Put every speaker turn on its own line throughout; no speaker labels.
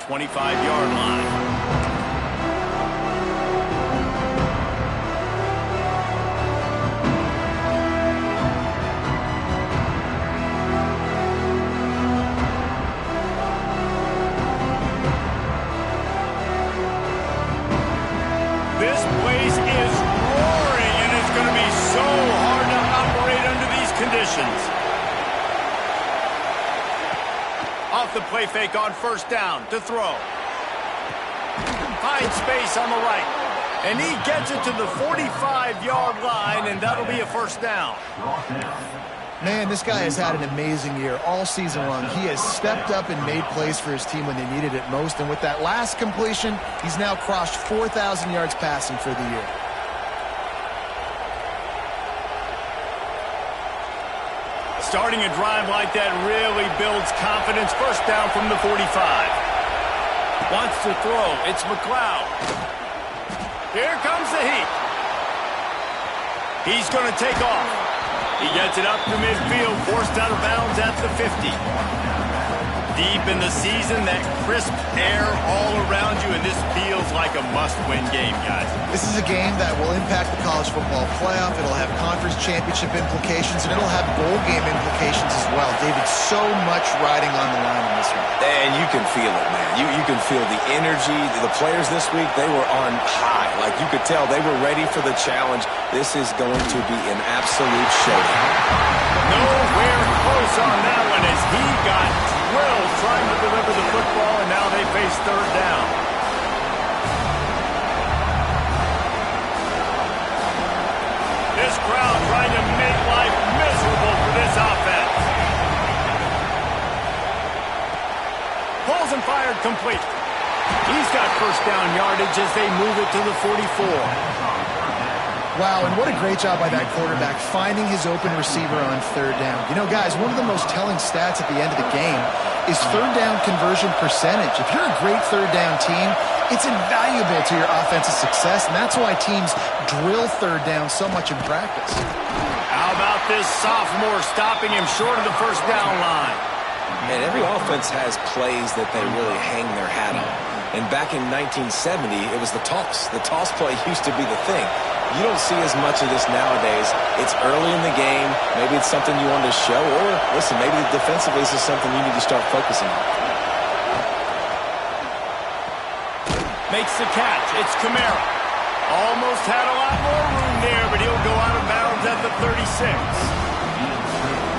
25-yard line. This place is roaring, and it's going to be so hard to operate under these conditions. Off the play fake on first down to throw. Finds space on the right. And he gets it to the 45-yard line, and that'll be a first down.
Man, this guy has had an amazing year all season long. He has stepped up and made plays for his team when they needed it most. And with that last completion, he's now crossed 4,000 yards passing for the year.
Starting a drive like that really builds confidence. First down from the 45. Wants to throw. It's McLeod. Here comes the heat. He's going to take off. He gets it up to midfield, forced out of bounds at the 50. Deep in the season, that crisp air all around you, and this feels like a must-win game, guys.
This is a game that will impact the college football playoff. It'll have conference championship implications, and it'll have bowl game implications as well. David, so much riding on the line in this one.
And you can feel it, man. You can feel the energy. The players this week, they were on high. Like, you could tell they were ready for the challenge. This is going to be an absolute showdown.
Nowhere close on that one as he got drilled trying to deliver the football, and now they face third down. This crowd trying to make life miserable for this offense. Pulls and fired complete. He's got first down yardage as they move it to the 44.
Wow, and what a great job by that quarterback finding his open receiver on third down. You know, guys, one of the most telling stats at the end of the game is third down conversion percentage. If you're a great third down team, it's invaluable to your offensive success, and that's why teams drill third down so much in practice.
How about this sophomore stopping him short of the first down line?
And every offense has plays that they really hang their hat on. And back in 1970, it was the toss. The toss play used to be the thing. You don't see as much of this nowadays. It's early in the game. Maybe it's something you wanted to show. Or, listen, maybe defensively this is something you need to start focusing on.
Makes the catch. It's Kamara. Almost had a lot more room there, but he'll go out of bounds at the 36.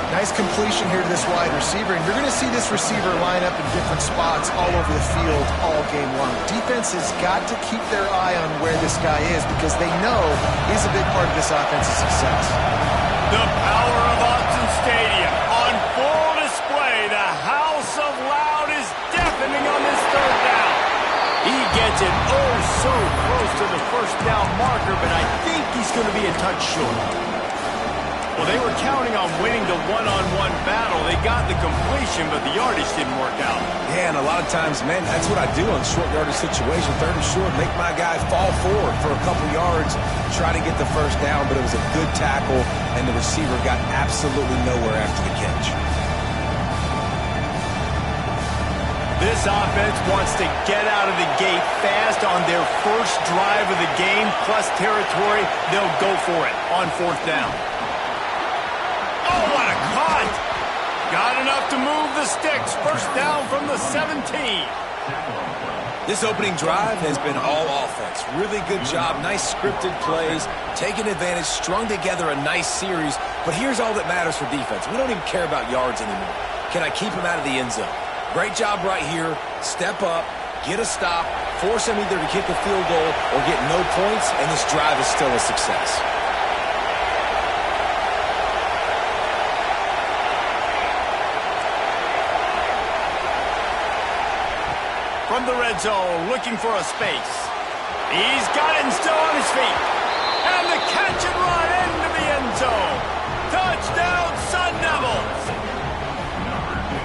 Nice completion here to this wide receiver, and you're going to see this receiver line up in different spots all over the field all game long. Defense has got to keep their eye on where this guy is because they know he's a big part of this offensive success.
The power of Autzen Stadium on full display. The house of loud is deafening on this third down. He gets it oh so close to the first down marker, but I think he's going to be a touch short. Well, they were counting on winning the one-on-one battle. They got the completion, but the yardage didn't work out.
Yeah, and a lot of times, man, that's what I do on short yardage situation. Third and short, make my guy fall forward for a couple yards, try to get the first down, but it was a good tackle, and the receiver got absolutely nowhere after the catch.
This offense wants to get out of the gate fast on their first drive of the game, plus territory. They'll go for it on fourth down. Oh, what a cut! Got enough to move the sticks. First down from the 17.
This opening drive has been all offense. Really good job. Nice scripted plays. Taking advantage. Strung together a nice series. But here's all that matters for defense. We don't even care about yards anymore. Can I keep him out of the end zone? Great job right here. Step up. Get a stop. Force him either to kick a field goal or get no points. And this drive is still a success.
From the red zone, looking for a space. He's got it and still on his feet. And the catch and run into the end zone. Touchdown, Sun Devils!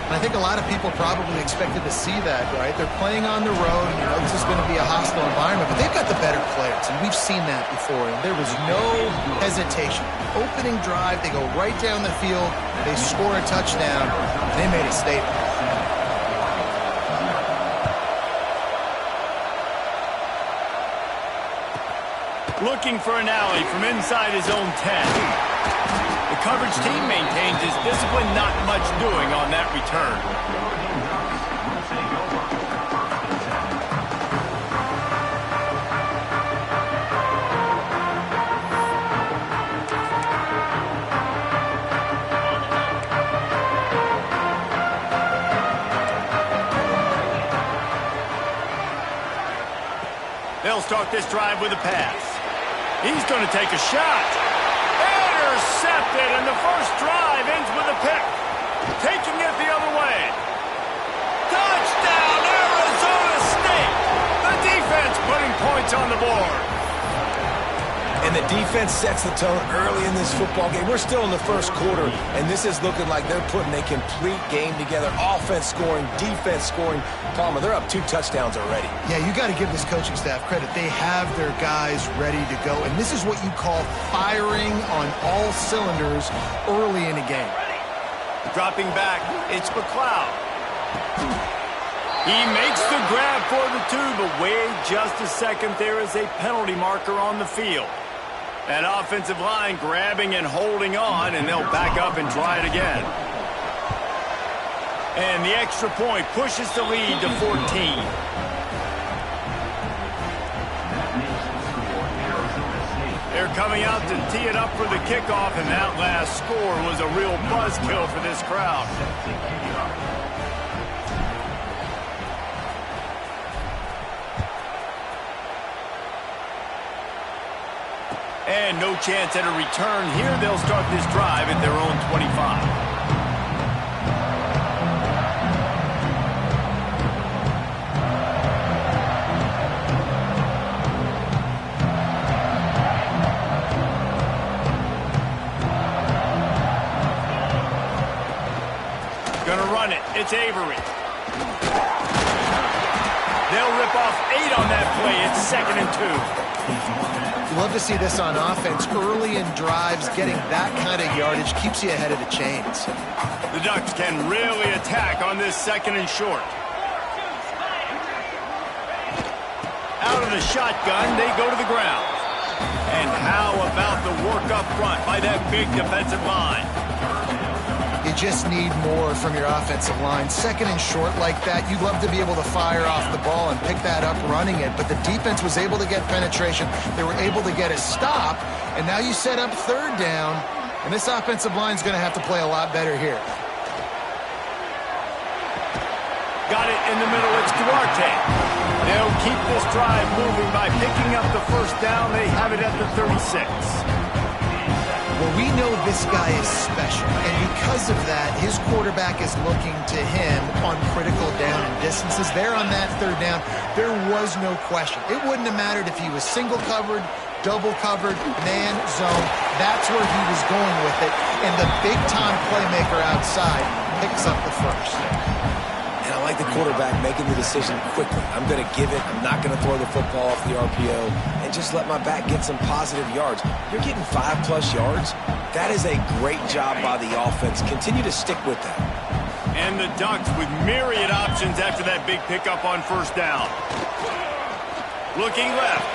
I think a lot of people probably expected to see that, right? They're playing on the road, and you know this is going to be a hostile environment, but they've got the better players, and we've seen that before, and there was no hesitation. Opening drive, they go right down the field, they score a touchdown, and they made a statement.
Looking for an alley from inside his own 10. The coverage team maintains his discipline, not much doing on that return. They'll start this drive with a pass. He's going to take a shot. Intercepted, and the first drive ends with a pick. Taking it the other way. Touchdown, Arizona State! The defense putting points on the board.
And the defense sets the tone early in this football game. We're still in the first quarter, and this is looking like they're putting a complete game together. Offense scoring, defense scoring. Palmer, they're up 2 touchdowns already.
Yeah, you got to give this coaching staff credit. They have their guys ready to go, and this is what you call firing on all cylinders early in a game.
Dropping back, it's McLeod. He makes the grab for the 2, but wait just a second. There is a penalty marker on the field. That offensive line grabbing and holding on, and they'll back up and try it again. And the extra point pushes the lead to 14. They're coming out to tee it up for the kickoff, and that last score was a real buzzkill for this crowd. And no chance at a return here. They'll start this drive at their own 25. Gonna run it. It's Avery. They'll rip off 8 on that play. It's 2nd and 2.
Love to see this on offense. Early in drives, getting that kind of yardage keeps you ahead of the chains.
The Ducks can really attack on this 2nd and short. Out of the shotgun, they go to the ground. And how about the work up front by that big defensive line?
You just need more from your offensive line. 2nd and short like that, you'd love to be able to fire off the ball and pick that up running it, but the defense was able to get penetration. They were able to get a stop, and now you set up 3rd down, and this offensive line's going to have to play a lot better here.
Got it in the middle. It's Duarte. They'll keep this drive moving by picking up the 1st down. They have it at the 36.
Well, we know this guy is special, and because of that, his quarterback is looking to him on critical down and distances. There on that 3rd down, there was no question. It wouldn't have mattered if he was single covered, double covered, man, zone. That's where he was going with it, and the big-time playmaker outside picks up the 1st.
And I like the quarterback making the decision quickly. I'm going to give it. I'm not going to throw the football off the RPO and just let my back get some positive yards. You're getting 5+ yards. That is a great job by the offense. Continue to stick with that.
And the Ducks with myriad options after that big pickup on 1st down. Looking left.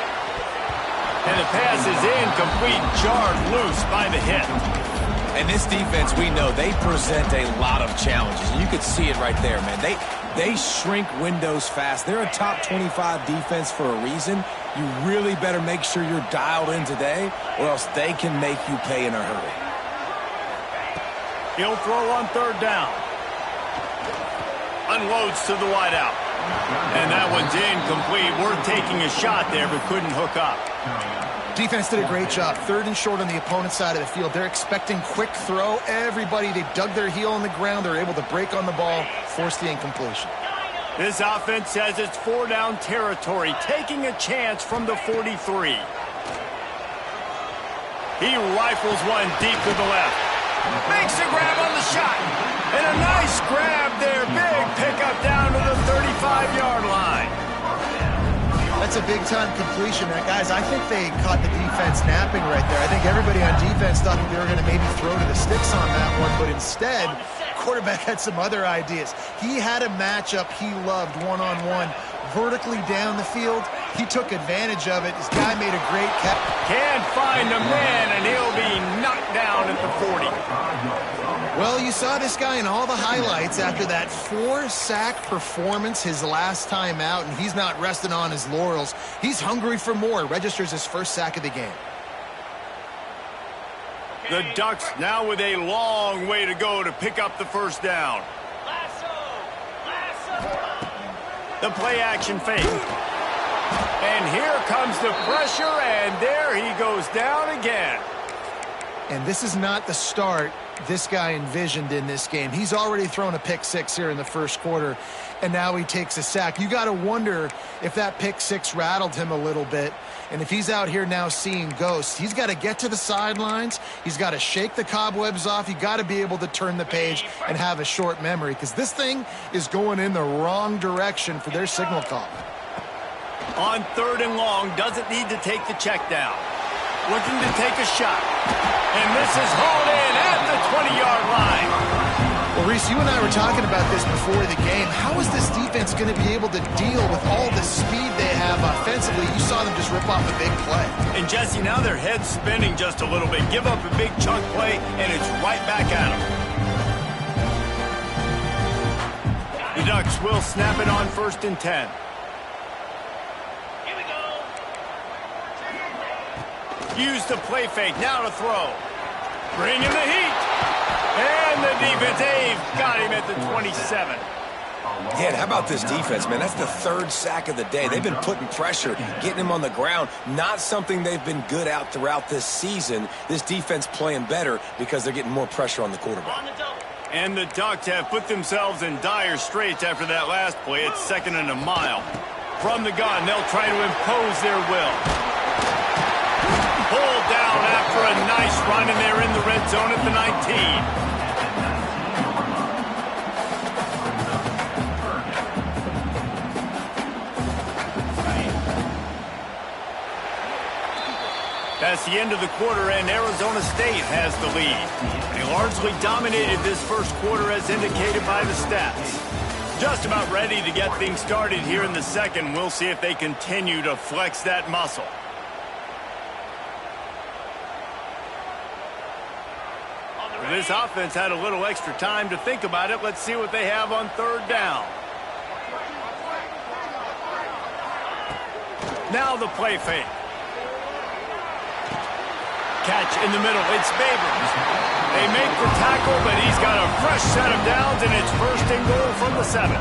And the pass is incomplete, jarred loose by the hit.
And this defense, we know, they present a lot of challenges. You could see it right there, man. They shrink windows fast. They're a top 25 defense for a reason. You really better make sure you're dialed in today, or else they can make you pay in a hurry.
He'll throw on 3rd down. Unloads to the wideout. And that one's incomplete. We're taking a shot there, but couldn't hook up.
Defense did a great job. 3rd and short on the opponent's side of the field. They're expecting quick throw. Everybody, they dug their heel on the ground. They're able to break on the ball, force the incompletion.
This offense says it's 4-down territory, taking a chance from the 43. He rifles one deep to the left. Makes a grab on the shot. And a nice grab there. Big pickup down to the 35-yard line.
That's a big-time completion. Guys, I think they caught the defense napping right there. I think everybody on defense thought that they were going to maybe throw to the sticks on that one, but instead, quarterback had some other ideas. He had a matchup he loved one-on-one, vertically down the field, He took advantage of it. This guy made a great catch.
Can't find a man, and he'll be knocked down at the 40.
Well, you saw this guy in all the highlights after that 4-sack performance his last time out, and he's not resting on his laurels. He's hungry for more. Registers his first sack of the game.
The Ducks now with a long way to go to pick up the first down. The play action fake. And here comes the pressure, and there he goes down again.
And this is not the start this guy envisioned in this game. He's already thrown a pick six here in the first quarter, and now he takes a sack. You got to wonder if that pick six rattled him a little bit. And if he's out here now seeing ghosts, he's got to get to the sidelines. He's got to shake the cobwebs off. You got to be able to turn the page and have a short memory, because this thing is going in the wrong direction for their signal call.
On 3rd and long, doesn't need to take the check down. Looking to take a shot. And this is hauled in at the 20-yard line.
Well, Reese, you and I were talking about this before the game. How is this defense going to be able to deal with all the speed they have offensively? You saw them just rip off a big play.
And, Jesse, now their head's spinning just a little bit. Give up a big chunk play, and it's right back at them. The Ducks will snap it on 1st and 10. Use the play fake, now to throw. Bring in the heat. And the defense, they've got him at the 27.
Yeah, how about this defense, man? That's the 3rd sack of the day. They've been putting pressure, getting him on the ground. Not something they've been good at throughout this season. This defense playing better because they're getting more pressure on the quarterback.
And the Ducks have put themselves in dire straits after that last play. It's 2nd and a mile. From the gun, they'll try to impose their will. Pulled down after a nice run, and they're in the red zone at the 19. That's the end of the quarter, and Arizona State has the lead. They largely dominated this first quarter as indicated by the stats. Just about ready to get things started here in the second. We'll see if they continue to flex that muscle. This offense had a little extra time to think about it. Let's see what they have on 3rd down. Now the play fake. Catch in the middle. It's Babers. They make the tackle, but he's got a fresh set of downs, and it's 1st and goal from the 7.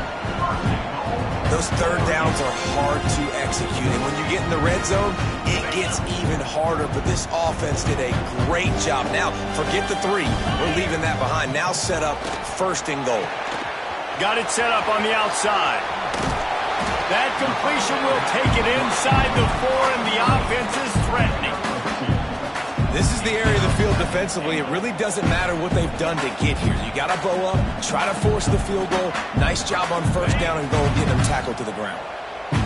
Those 3rd downs are hard to execute, and when you get in the red zone, it gets even harder, but this offense did a great job. Now, forget the 3. We're leaving that behind. Now set up 1st and goal.
Got it set up on the outside. That completion will take it inside the 4, and the offense is threatening.
This is the area of the field defensively. It really doesn't matter what they've done to get here. You got to bow up, try to force the field goal. Nice job on 1st down and goal, getting them tackled to the ground.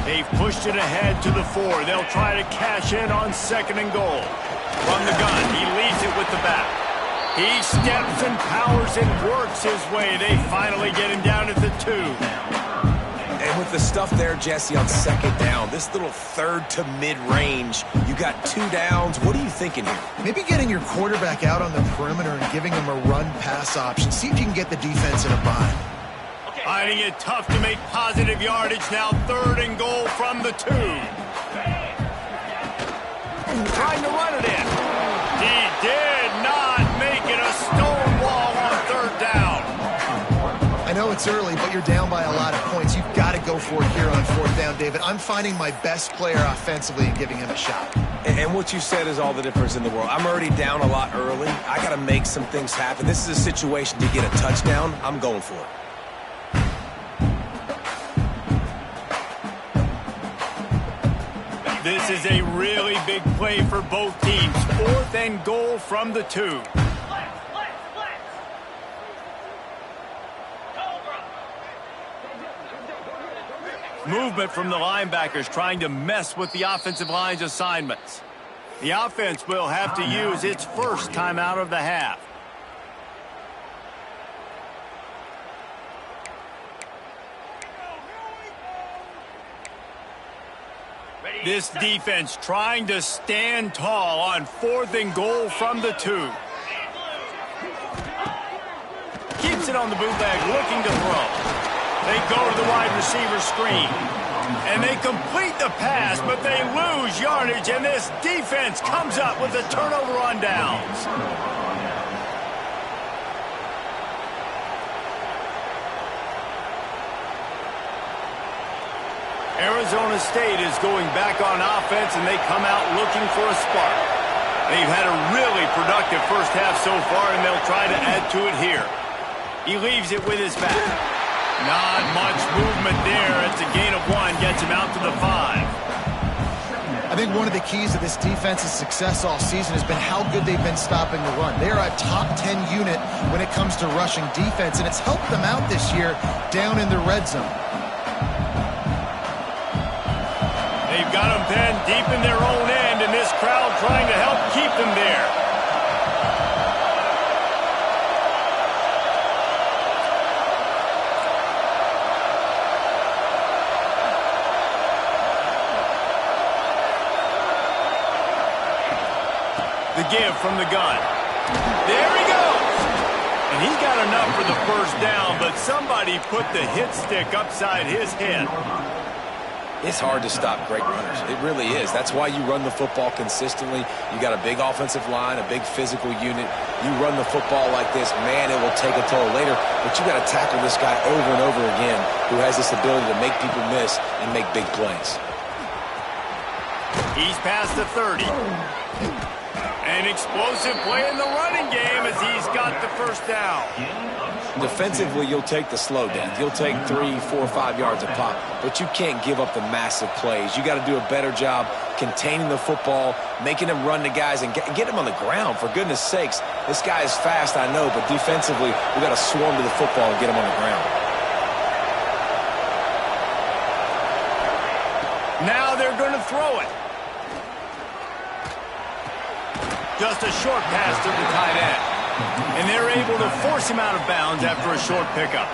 They've pushed it ahead to the 4. They'll try to cash in on 2nd and goal. From the gun, he leads it with the back. He steps and powers and works his way. They finally get him down at the 2.
And with the stuff there, Jesse, on 2nd down, this little 3rd to mid-range, you got 2 downs. What are you thinking here?
Maybe getting your quarterback out on the perimeter and giving him a run-pass option. See if you can get the defense in a bind.
Finding it tough to make positive yardage. Now 3rd and goal from the 2. Trying to run it in. He did not make it a stone wall on 3rd down.
I know it's early, but you're down by a lot of points. You've got to go for it here on 4th down, David. I'm finding my best player offensively and giving him a shot.
And what you said is all the difference in the world. I'm already down a lot early. I got to make some things happen. This is a situation to get a touchdown. I'm going for it.
This is a really big play for both teams. 4th and goal from the 2. Movement from the linebackers trying to mess with the offensive line's assignments. The offense will have to use its first timeout of the half.
Ready
This defense trying to stand tall on 4th and goal from the 2. Keeps it on the bootleg, looking to throw. They go to the wide receiver screen. And they complete the pass, but they lose yardage, and this defense comes up with a turnover on downs. Arizona State is going back on offense, and they come out looking for a spark. They've had a really productive first half so far, and they'll try to add to it here. He leaves it with his back. Not much movement there. It's a gain of 1, gets him out to the 5.
I think one of the keys to this defense's success all season has been how good they've been stopping the run. They are a top 10 unit when it comes to rushing defense, and it's helped them out this year down in the red zone.
They've got them pinned deep in their own end, and this crowd trying to help keep them there. The give from the gun. There he goes. And he got enough for the first down, but somebody put the hit stick upside his head.
It's hard to stop great runners. It really is. That's why you run the football consistently. You got a big offensive line, a big physical unit. You run the football like this, man, it will take a toll later. But you got to tackle this guy over and over again who has this ability to make people miss and make big plays.
He's past the 30. An explosive play in the running game as he's got the first down.
Defensively, you'll take the slow down. You'll take 3, 4, 5 yards a pop, but you can't give up the massive plays. You got to do a better job containing the football, making them run the guys, and get them on the ground, for goodness sakes. This guy is fast, I know, but defensively, we got to swarm to the football and get him on the ground.
Now they're going to throw it. Just a short pass to the tight end. And they're able to force him out of bounds after a short pickup.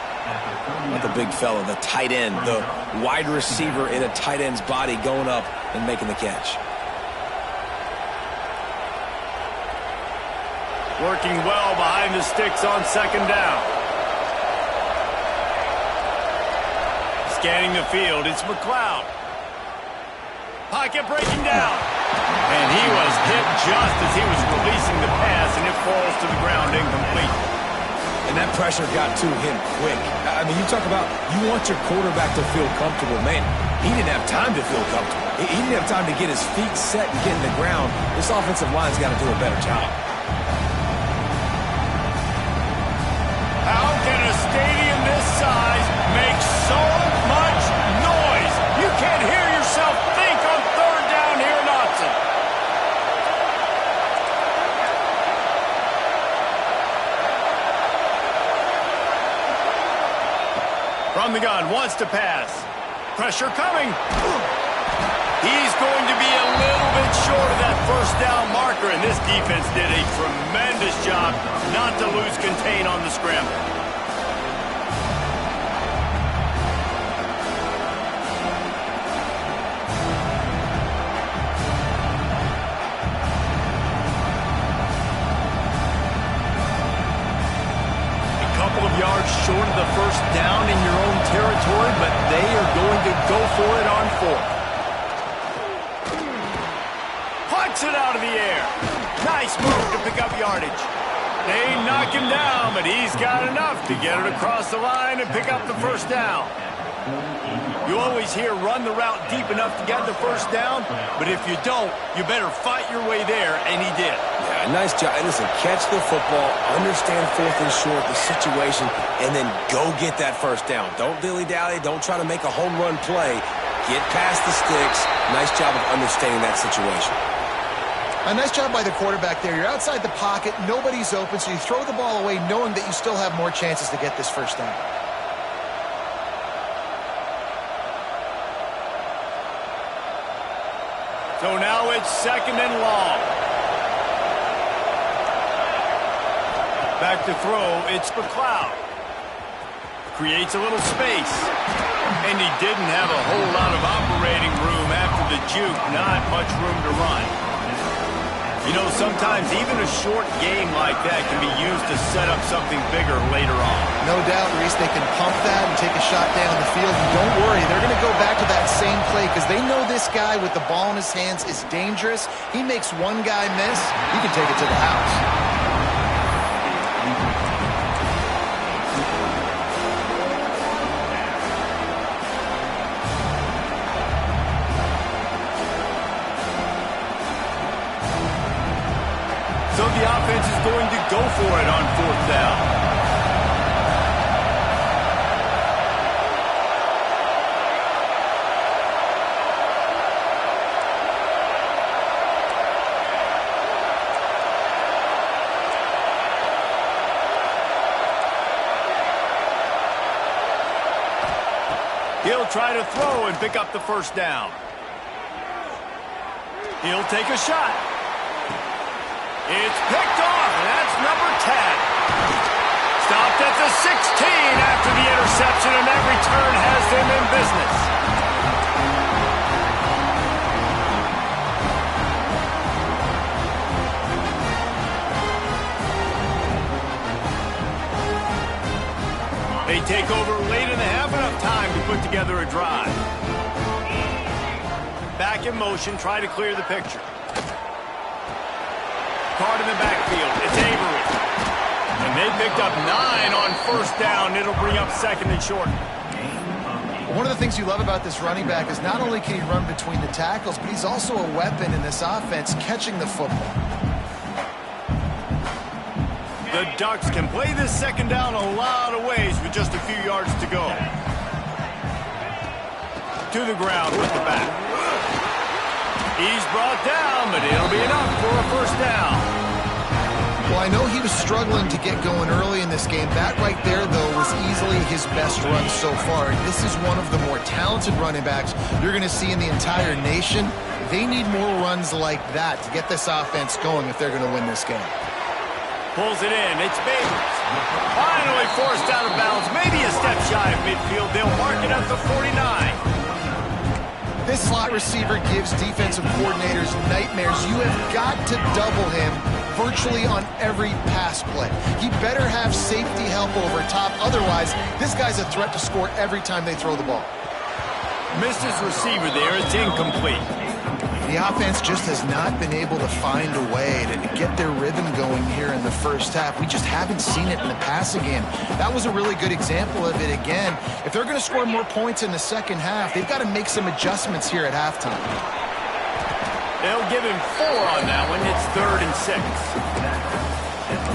Not the big fella, the tight end, the wide receiver in a tight end's body going up and making the catch.
Working well behind the sticks on 2nd down. Scanning the field, it's McLeod. Pocket breaking down. And he was hit just as he was releasing the pass, and it falls to the ground incomplete.
And that pressure got to him quick. I mean, you talk about you want your quarterback to feel comfortable. Man, he didn't have time to feel comfortable. He didn't have time to get his feet set and get in the ground. This offensive line's got to do a better job.
How can a stadium this size make so much noise? You can't hear yourself think on 3rd down here in Austin. From the gun, wants to pass. Pressure coming. He's going to be a little bit short of that first down marker, and this defense did a tremendous job not to lose contain on the scramble. Yards short of the first down in your own territory, but they are going to go for it on 4th. Punts it out of the air. Nice move to pick up yardage. They knock him down, but he's got enough to get it across the line and pick up the first down. You always hear run the route deep enough to get the first down, but if you don't, you better fight your way there, and he did.
Yeah, nice job. And listen, catch the football, understand 4th and short, the situation, and then go get that first down. Don't dilly-dally. Don't try to make a home run play. Get past the sticks. Nice job of understanding that situation.
A nice job by the quarterback there. You're outside the pocket. Nobody's open, so you throw the ball away knowing that you still have more chances to get this first down.
So now it's 2nd and long. Back to throw, it's McLeod. Creates a little space. And he didn't have a whole lot of operating room after the juke. Not much room to run. You know, sometimes even a short game like that can be used to set up something bigger later on.
No doubt, Reese, they can pump that and take a shot down the field. And don't worry, they're going to go back to that same play because they know this guy with the ball in his hands is dangerous. He makes one guy miss, he can take it to the house.
So the offense is going to go for it on 4th down. He'll try to throw and pick up the 1st down. He'll take a shot. It's picked off, and that's number 10. Stopped at the 16 after the interception, and that return has them in business. They take over late in the half, enough time to put together a drive. Back in motion, try to clear the picture. Card in the backfield. It's Avery. And they picked up 9 on 1st down. It'll bring up 2nd and short.
One of the things you love about this running back is not only can he run between the tackles, but he's also a weapon in this offense catching the football.
The Ducks can play this 2nd down a lot of ways with just a few yards to go. To the ground with the back. He's brought down, but it'll be enough for a 1st down.
Well, I know he was struggling to get going early in this game. That right there, though, was easily his best run so far. This is one of the more talented running backs you're going to see in the entire nation. They need more runs like that to get this offense going if they're going to win this game.
Pulls it in. It's Babers. Finally forced out of bounds. Maybe a step shy of midfield. They'll mark it at the 49.
This slot receiver gives defensive coordinators nightmares. You have got to double him virtually on every pass play. He better have safety help over top. Otherwise, this guy's a threat to score every time they throw the ball.
Missed his receiver there. It's incomplete.
The offense just has not been able to find a way to get their rhythm going here in the 1st half. We just haven't seen it in the passing game. That was a really good example of it again. If they're going to score more points in the 2nd half, they've got to make some adjustments here at halftime.
They'll give him 4 on that one. It's 3rd and 6.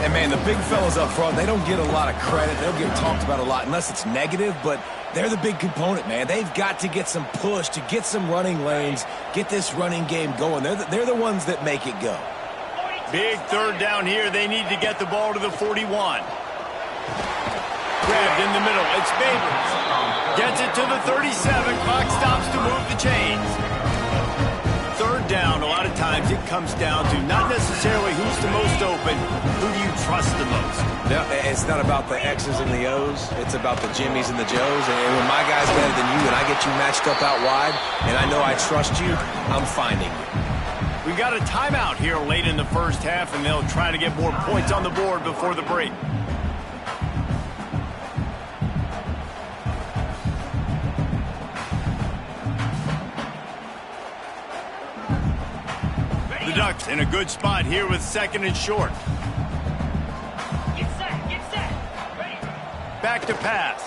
And, man, the big fellas up front, they don't get a lot of credit. They'll get talked about a lot unless it's negative, but they're the big component, man. They've got to get some push, to get some running lanes, get this running game going. They're the ones that make it go.
Big 3rd down here. They need to get the ball to the 41. Grabbed in the middle. It's Babers. Gets it to the 37. Clock stops to move the chains. 3rd down, a lot of times it comes down to not necessarily who's the most open, who do you trust the most?
No, it's not about the X's and the O's. It's about the Jimmys and the Joes. And when my guy's better than you and I get you matched up out wide and I know I trust you, I'm finding you.
We've got a timeout here late in the 1st half, and they'll try to get more points on the board before the break. The Ducks in a good spot here with 2nd and short.
Get set. Ready.
Back to pass.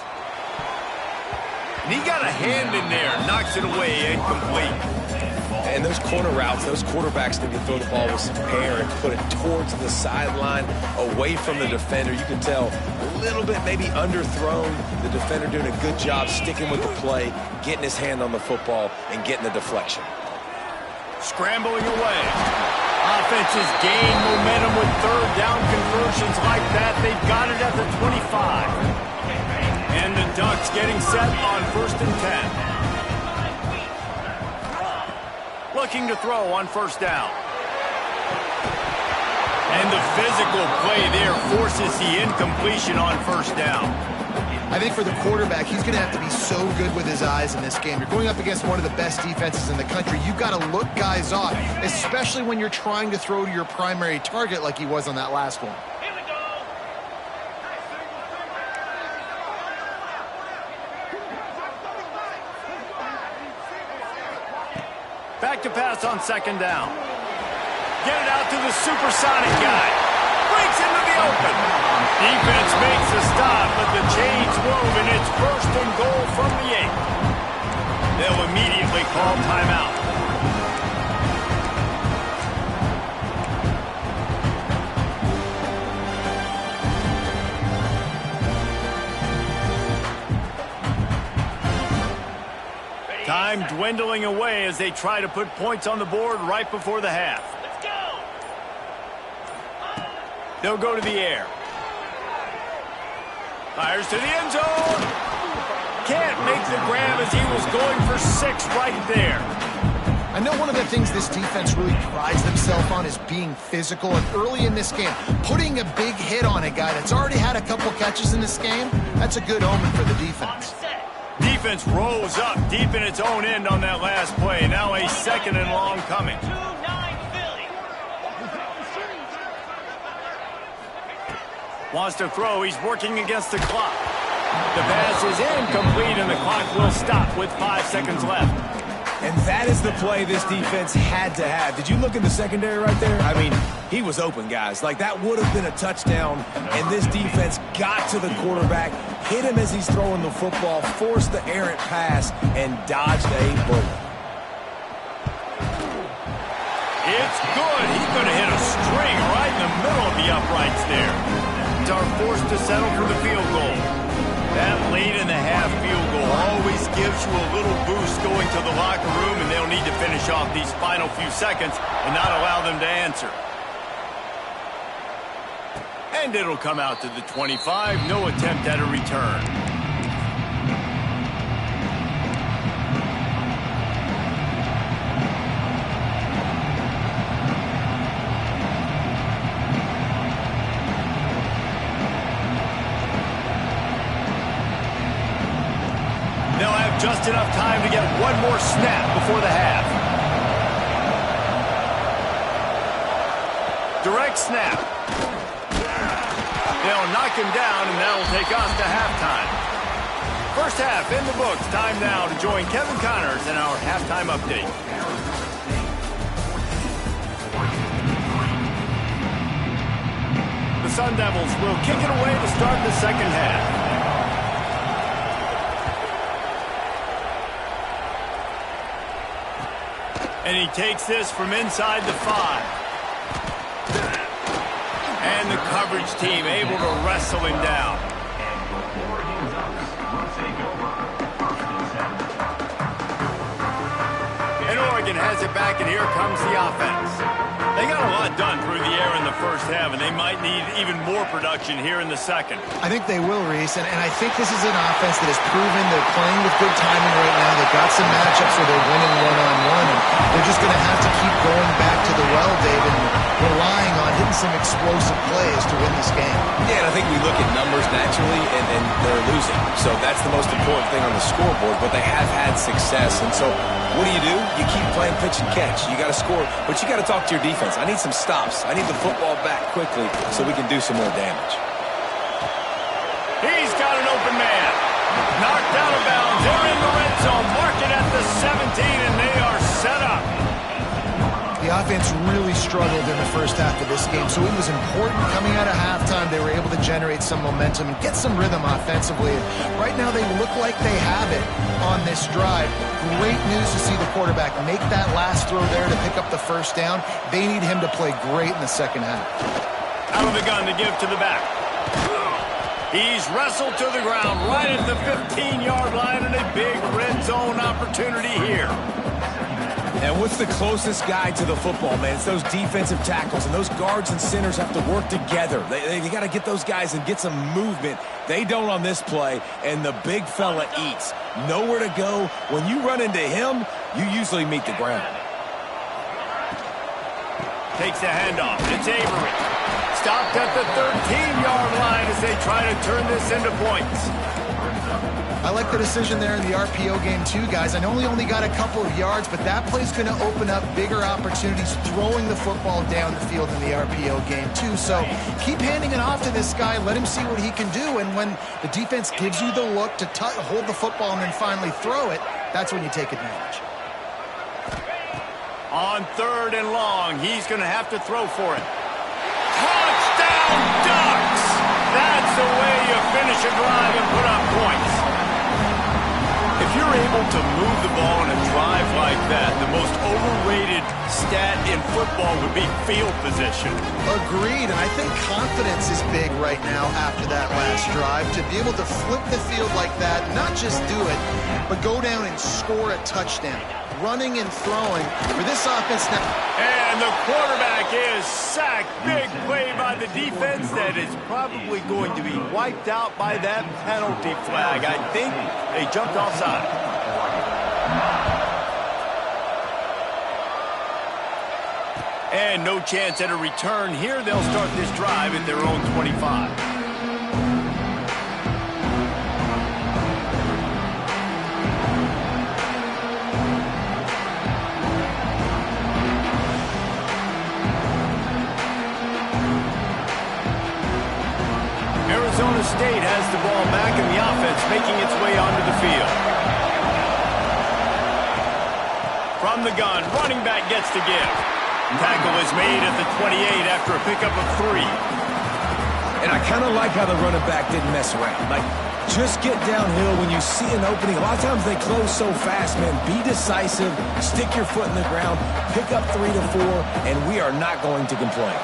And he got a hand in there, knocks it away, incomplete.
And those corner routes, those quarterbacks need to throw the ball with some pair and put it towards the sideline, away from the defender. You can tell a little bit maybe underthrown. The defender doing a good job sticking with the play, getting his hand on the football, and getting the deflection.
Scrambling away. Offenses gain momentum with 3rd down conversions like that. They've got it at the 25. And the Ducks getting set on 1st and 10. Looking to throw on 1st down. And the physical play there forces the incompletion on 1st down.
I I think for the quarterback, he's going to have to be so good with his eyes in this game. You're going up against one of the best defenses in the country. You've got to look guys off, especially when you're trying to throw to your primary target like he was on that last one.
Here we go.
Back to pass on second down. Get it out to the supersonic guy. Breaks into the open. Defense makes a stop, but the chains wove, and it's first and goal from the 8. They'll immediately call timeout. Time dwindling away as they try to put points on the board right before the half.
Let's go.
They'll go to the air. Fires to the end zone. Can't make the grab as he was going for 6 right there.
I know one of the things this defense really prides themselves on is being physical, and early in this game, putting a big hit on a guy that's already had a couple catches in this game, that's a good omen for the defense.
Defense rolls up deep in its own end on that last play. Now a second and long coming.
2-9 Philly.
Wants to throw. He's working against the clock. The pass is incomplete, and the clock will stop with 5 seconds left.
And that is the play this defense had to have. Did you look in the secondary right there? I mean, he was open, guys. Like, that would have been a touchdown, and this defense got to the quarterback, hit him as he's throwing the football, forced the errant pass, and dodged a bullet.
It's good. He's going to hit a string right in the middle of the uprights there. Are forced to settle for the field goal. That late in the half field goal always gives you a little boost going to the locker room, and they'll need to finish off these final few seconds and not allow them to answer. And it'll come out to the 25. No attempt at a return. Just enough time to get one more snap before the half. Direct snap. They'll knock him down, and that'll take us to halftime. First half in the books. Time now to join Kevin Connors in our halftime update. The Sun Devils will kick it away to start the second half. And he takes this from inside the 5. And the coverage team able to wrestle him down. And Oregon has it back, and here comes the offense. They got a lot done through the air in the first half, and they might need even more production here in the second.
I think they will, Reese, and I think this is an offense that has proven they're playing with good timing right now. They've got some matchups where they're winning one-on-one, and they're just going to have to keep going back to the well, David, and relying on hitting some explosive plays to win this game.
Yeah, and I think we look at numbers naturally, and they're losing. So that's the most important thing on the scoreboard, but they have had success. And so what do? You keep playing pitch and catch. You got to score, but you got to talk to your defense. I need some stops. I need the football back quickly so we can do some more damage.
He's got an open man. Knocked out of bounds. They're in the red zone. Mark it at the 17, and they are set up.
The offense really struggled in the first half of this game, so it was important coming out of halftime they were able to generate some momentum and get some rhythm offensively. And right now they look like they have it on this drive. Great news to see the quarterback make that last throw there to pick up the first down. They need him to play great in the second half.
Out of the gun to give to the back. He's wrestled to the ground right at the 15-yard line, and a big red zone opportunity here.
And what's the closest guy to the football, man? It's those defensive tackles, and those guards and centers have to work together. They got to get those guys and get some movement. They don't on this play, and the big fella eats. Nowhere to go. When you run into him, you usually meet the ground.
Takes the handoff. It's Avery. Stopped at the 13-yard line as they try to turn this into points.
I like the decision there in the RPO game too, guys. I know he only got a couple of yards, but that play's going to open up bigger opportunities throwing the football down the field in the RPO game too. So keep handing it off to this guy. Let him see what he can do. And when the defense gives you the look to hold the football and then finally throw it, that's when you take advantage.
On 3rd and long, he's going to have to throw for it. Touchdown Ducks! That's the way you finish a drive and put up points. If you're able to move the ball in a drive like that, the most overrated stat in football would be field position.
Agreed, and I think confidence is big right now after that last drive. To be able to flip the field like that, not just do it, but go down and score a touchdown. Running and throwing for this offense now.
And the quarterback is sacked. Big play by the defense that is probably going to be wiped out by that penalty flag. I think they jumped offside. And no chance at a return here. They'll start this drive at their own 25. Arizona State has the ball back in the offense, making its way onto the field. From the gun, running back gets to give. Tackle is made at the 28 after a pickup of 3.
And I kind of like how the running back didn't mess around. Like, just get downhill when you see an opening. A lot of times they close so fast, man. Be decisive, stick your foot in the ground, pick up 3 to 4, and we are not going to complain.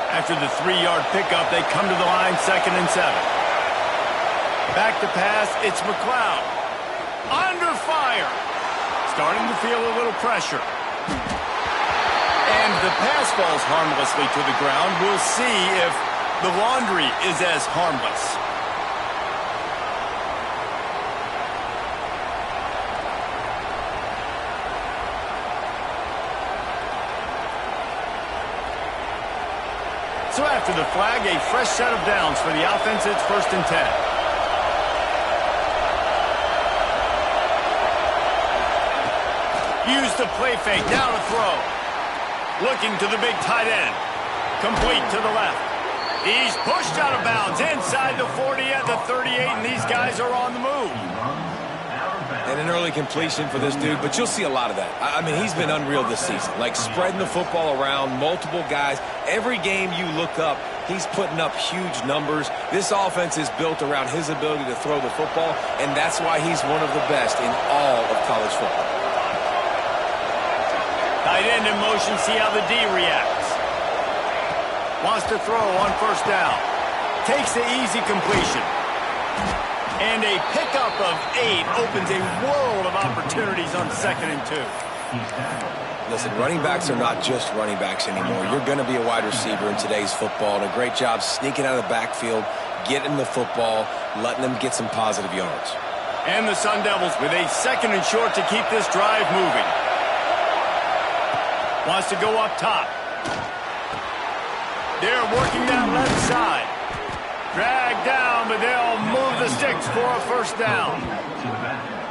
After the 3-yard pickup, they come to the line, 2nd and 7. Back to pass, it's McLeod. Under fire. Starting to feel a little pressure. And the pass falls harmlessly to the ground. We'll see if the laundry is as harmless. So after the flag, a fresh set of downs for the offense. It's 1st and 10. Use the play fake. Now to throw. Looking to the big tight end. Complete to the left. He's pushed out of bounds inside the 40 at the 38, and these guys are on the move.
And an early completion for this dude, but you'll see a lot of that. I mean, he's been unreal this season. Like, spreading the football around, multiple guys. Every game you look up, he's putting up huge numbers. This offense is built around his ability to throw the football, and that's why he's one of the best in all of college football.
Tight end in motion, see how the D reacts. Wants to throw on 1st down. Takes the easy completion. And a pickup of 8 opens a world of opportunities on 2nd and 2.
Listen, running backs are not just running backs anymore. You're going to be a wide receiver in today's football, and a great job sneaking out of the backfield, getting the football, letting them get some positive yards.
And the Sun Devils with a 2nd and short to keep this drive moving. Wants to go up top. They're working that left side. Dragged down, but they'll move the sticks for a 1st down.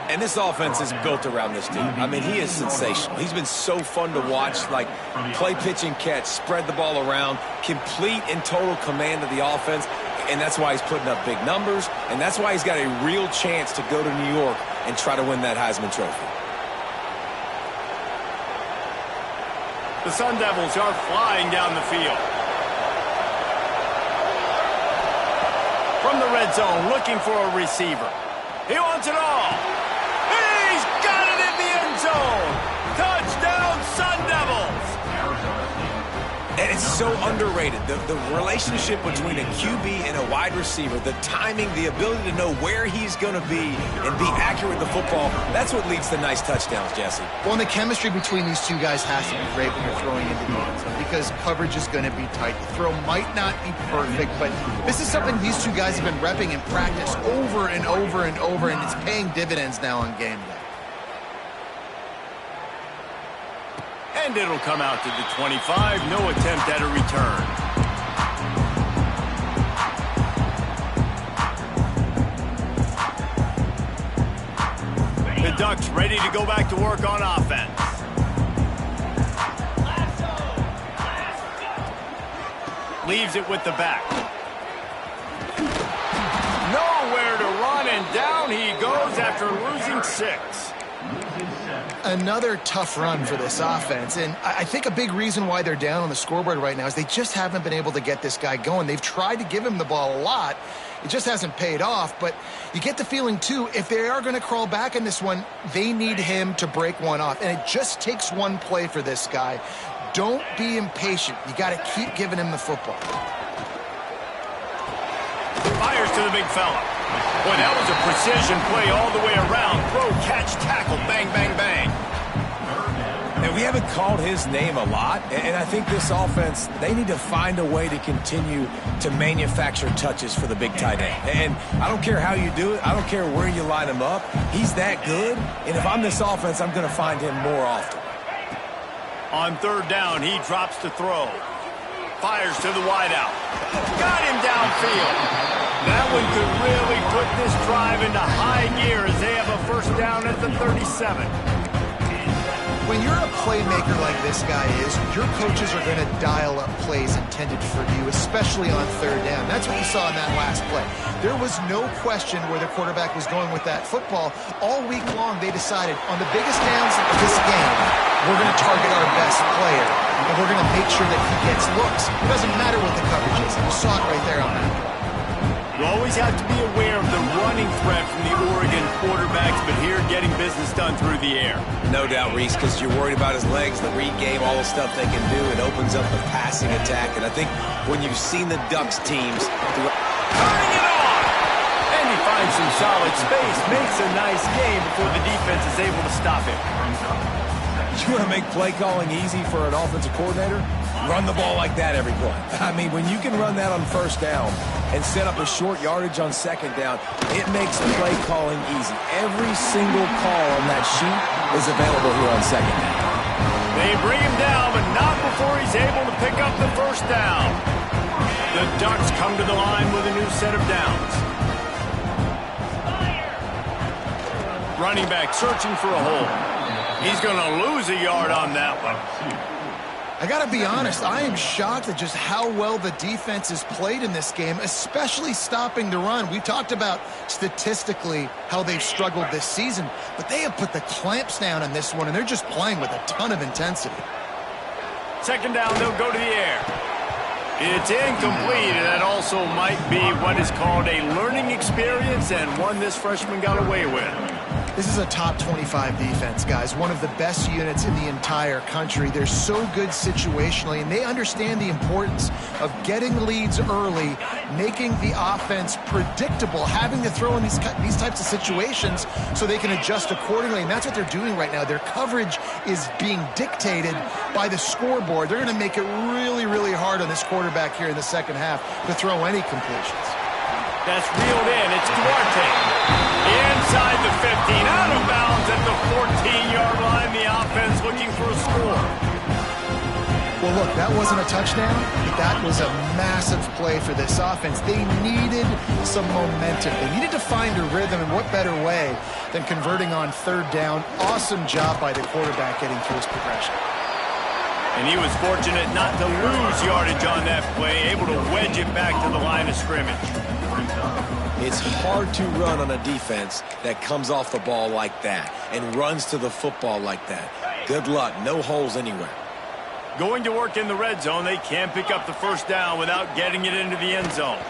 And this offense is built around this dude. I mean, he is sensational. He's been so fun to watch, like play, pitch, and catch, spread the ball around, complete and total command of the offense, and that's why he's putting up big numbers, and that's why he's got a real chance to go to New York and try to win that Heisman Trophy.
The Sun Devils are flying down the field. From the red zone, looking for a receiver. He wants it all. He's got it in the end zone. Touchdown, Sun Devils.
And it's so underrated. The relationship between a QB and a wide receiver, the timing, the ability to know where he's going to be and be accurate with the football, that's what leads to nice touchdowns, Jesse.
Well, and the chemistry between these two guys has to be great when you're throwing into the end zone because coverage is going to be tight. The throw might not be perfect, but this is something these two guys have been repping in practice over and over and over, and it's paying dividends now on game day.
And it'll come out to the 25. No attempt at a return. Ducks ready to go back to work on offense. Leaves it with the back. Nowhere to run, and down he goes after losing 6.
Another tough run for this offense, and I think a big reason why they're down on the scoreboard right now is they just haven't been able to get this guy going. They've tried to give him the ball a lot. It just hasn't paid off, but you get the feeling, too, if they are going to crawl back in this one, they need him to break one off, and it just takes one play for this guy. Don't be impatient. You got to keep giving him the football.
Fires to the big fella. Boy, that was a precision play all the way around. Throw, catch, tackle, bang, bang, bang.
And we haven't called his name a lot, and I think this offense, they need to find a way to continue to manufacture touches for the big tight end. And I don't care how you do it. I don't care where you line him up. He's that good, and if I'm this offense, I'm going to find him more often.
On third down, he drops to throw. Fires to the wideout. Got him downfield. That one could really put this drive into high gear as they have a first down at the 37.
When you're a playmaker like this guy is, your coaches are going to dial up plays intended for you, especially on third down. That's what you saw in that last play. There was no question where the quarterback was going with that football. All week long, they decided on the biggest downs of this game, we're going to target our best player, and we're going to make sure that he gets looks. It doesn't matter what the coverage is. You saw it right there on that play.
You always have to be aware of the running threat from the Oregon quarterbacks, but here getting business done through the air.
No doubt, Reese, because you're worried about his legs, the read game, all the stuff they can do. It opens up the passing attack. And I think when you've seen the Ducks teams
turning it on! And he finds some solid space, makes a nice game before the defense is able to stop him.
You want to make play calling easy for an offensive coordinator? Run the ball like that every play. I mean, when you can run that on first down and set up a short yardage on second down, it makes play calling easy. Every single call on that sheet is available here on second down.
They bring him down, but not before he's able to pick up the first down. The Ducks come to the line with a new set of downs. Running back searching for a hole. He's going to lose a yard on that one.
I got to be honest, I am shocked at just how well the defense has played in this game, especially stopping the run. We talked about statistically how they've struggled this season, but they have put the clamps down in this one, and they're just playing with a ton of intensity.
Second down, they'll go to the air. It's incomplete, and that also might be what is called a learning experience and one this freshman got away with.
This is a top 25 defense, guys. One of the best units in the entire country. They're so good situationally, and they understand the importance of getting leads early, making the offense predictable, having to throw in these types of situations so they can adjust accordingly, and that's what they're doing right now. Their coverage is being dictated by the scoreboard. They're going to make it really, really hard on this quarterback here in the second half to throw any completions.
That's reeled in. It's Duarte. Inside the 15, out of bounds at the 14-yard line. The offense looking for a score.
Well, look, that wasn't a touchdown, but that was a massive play for this offense. They needed some momentum. They needed to find a rhythm, and what better way than converting on third down. Awesome job by the quarterback getting through his progression.
And he was fortunate not to lose yardage on that play, able to wedge it back to the line of scrimmage.
It's hard to run on a defense that comes off the ball like that and runs to the football like that. Good luck. No holes anywhere.
Going to work in the red zone, they can't pick up the first down without getting it into the end zone.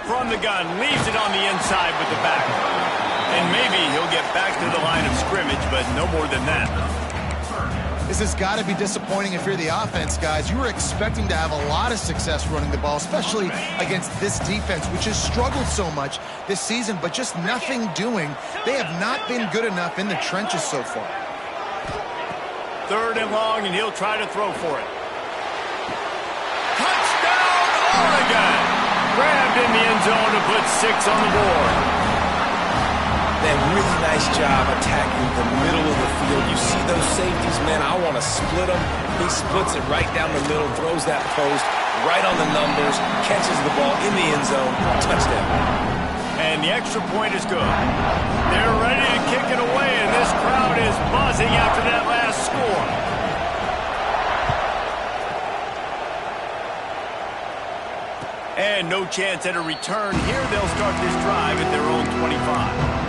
From the gun, leaves it on the inside with the back. And maybe he'll get back to the line of scrimmage, but no more than that.
This has got to be disappointing if you're the offense, guys. You were expecting to have a lot of success running the ball, especially against this defense, which has struggled so much this season, but just nothing doing. They have not been good enough in the trenches so far.
Third and long, and he'll try to throw for it. Touchdown, Oregon! Grabbed in the end zone to put 6 on the board.
That really nice job attacking the middle of the field. You see those safeties, man, I want to split them. He splits it right down the middle, throws that post right on the numbers, catches the ball in the end zone, touchdown.
And And the extra point is good. They're ready to kick it away, and this crowd is buzzing after that last score. And no chance at a return here. They'll start this drive at their own 25.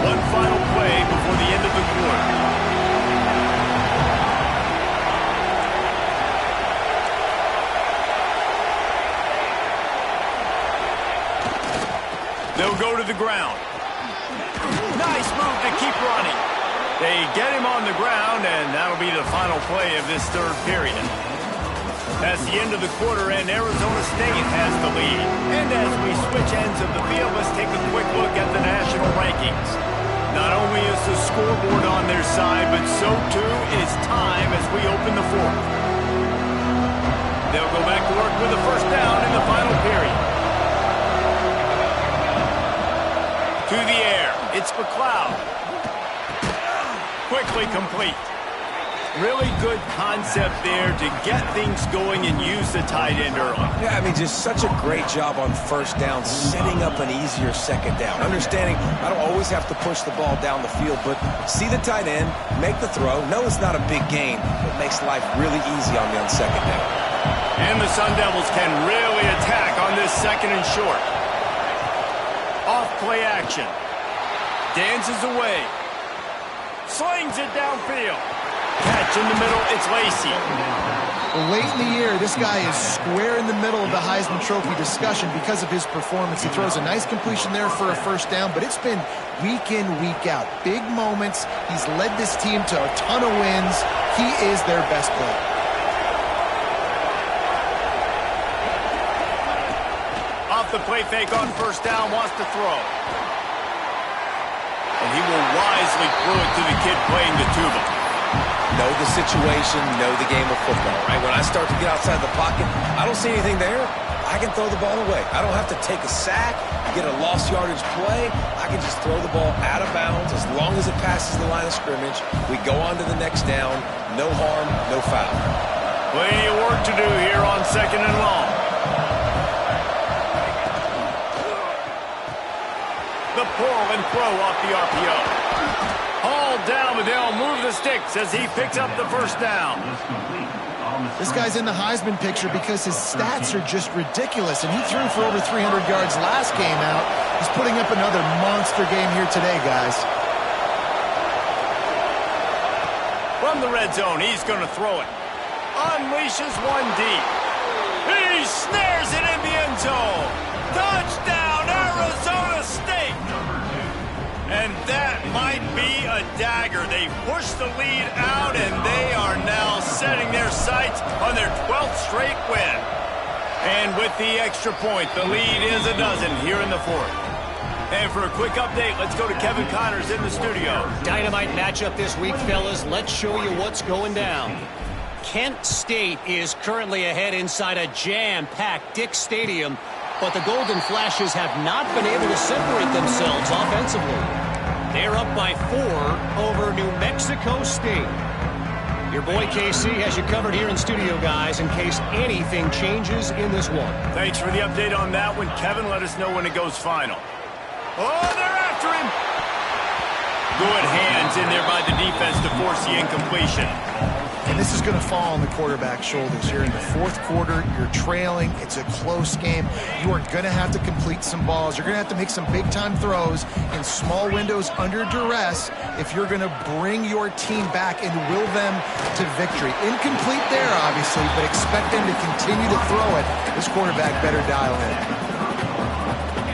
One final play before the end of the quarter. They'll go to the ground. Nice move to keep running. They get him on the ground, and that'll be the final play of this third period. That's the end of the quarter, and Arizona State has the lead. And as we switch ends of the field, let's take a quick look at the national rankings. Not only is the scoreboard on their side, but so too is time as we open the fourth. They'll go back to work with a first down in the final period. To the air, it's McLeod. Quickly complete. Really good concept there to get things going and use the tight end early.
Yeah, I mean, just such a great job on first down, setting up an easier second down. Understanding I don't always have to push the ball down the field, but see the tight end, make the throw. No, it's not a big gain, but makes life really easy on me on second down.
And the Sun Devils can really attack on this second and short. Off play action. Dances away. Slings it downfield. Catch in the middle, it's Lacy.
Well, late in the year, this guy is square in the middle of the Heisman Trophy discussion because of his performance. He throws a nice completion there for a first down, but it's been week in, week out. Big moments. He's led this team to a ton of wins. He is their best player.
Off the play fake on first down, wants to throw. And he will wisely throw it to the kid playing the tuba.
Know the situation, know the game of football, right? When I start to get outside the pocket, I don't see anything there. I can throw the ball away. I don't have to take a sack, get a lost yardage play. I can just throw the ball out of bounds as long as it passes the line of scrimmage. We go on to the next down. No harm, no foul.
Plenty of work to do here on second and long. The pull and throw off the RPO. Hauled down, but they'll move the sticks as he picks up the first down.
This guy's in the Heisman picture because his stats are just ridiculous, and he threw for over 300 yards last game out. He's putting up another monster game here today, guys.
From the red zone, he's going to throw it. Unleashes one deep. He snares it in the end zone. Touchdown, Arizona State! And that might be a dagger. They push the lead out, and they are now setting their sights on their 12th straight win. And with the extra point, the lead is a dozen here in the fourth. And for a quick update, let's go to Kevin Connors in the studio.
Dynamite matchup this week, fellas. Let's show you what's going down. Kent State is currently ahead inside a jam-packed Dick's Stadium, but the Golden Flashes have not been able to separate themselves offensively. They're up by 4 over New Mexico State. Your boy KC has you covered here in studio, guys, in case anything changes in this one.
Thanks for the update on that one, Kevin. Let us know when it goes final. Oh, they're after him. Good hands in there by the defense to force the incompletion.
And this is going to fall on the quarterback's shoulders. You're in the fourth quarter. You're trailing. It's a close game. You are going to have to complete some balls. You're going to have to make some big-time throws in small windows under duress if you're going to bring your team back and will them to victory. Incomplete there, obviously, but expect them to continue to throw it. This quarterback better dial in.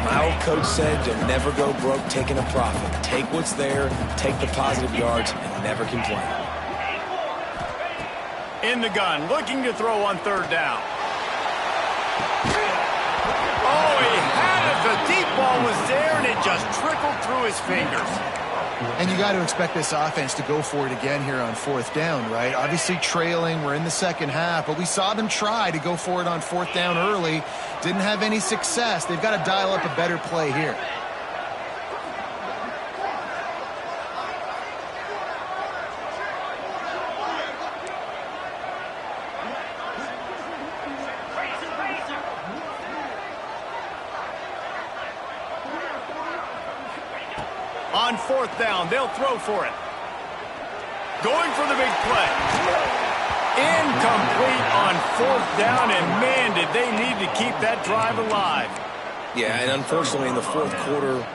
My old coach said you'll never go broke taking a profit. Take what's there, take the positive yards, and never complain.
In the gun, looking to throw on third down. Oh, he had it. The deep ball was there, and it just trickled slipped through his fingers.
And you got to expect this offense to go for it again here on fourth down, right? Obviously trailing, we're in the second half, but we saw them try to go for it on fourth down early. Didn't have any success. They've got to dial up a better play here.
On fourth down, they'll throw for it. Going for the big play. Incomplete on fourth down, and man, did they need to keep that drive alive.
Yeah, and unfortunately in the fourth quarter,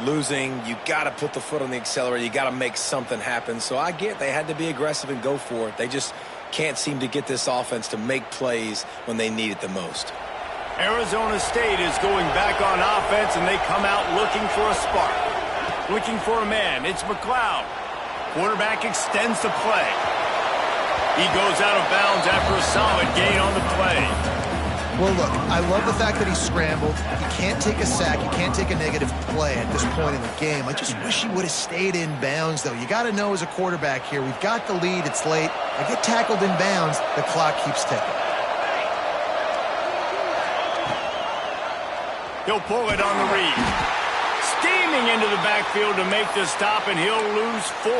losing, you got to put the foot on the accelerator. You got to make something happen. So I get they had to be aggressive and go for it. They just can't seem to get this offense to make plays when they need it the most.
Arizona State is going back on offense, and they come out looking for a spark. Looking for a man. It's McLeod. Quarterback extends the play. He goes out of bounds after a solid gain on the play.
Well, look, I love the fact that he scrambled. You can't take a sack. You can't take a negative play at this point in the game. I just wish he would have stayed in bounds, though. You got to know as a quarterback here, we've got the lead. It's late. I get tackled in bounds. The clock keeps ticking.
He'll pull it on the read. Steaming into the backfield to make the stop, and he'll lose 4.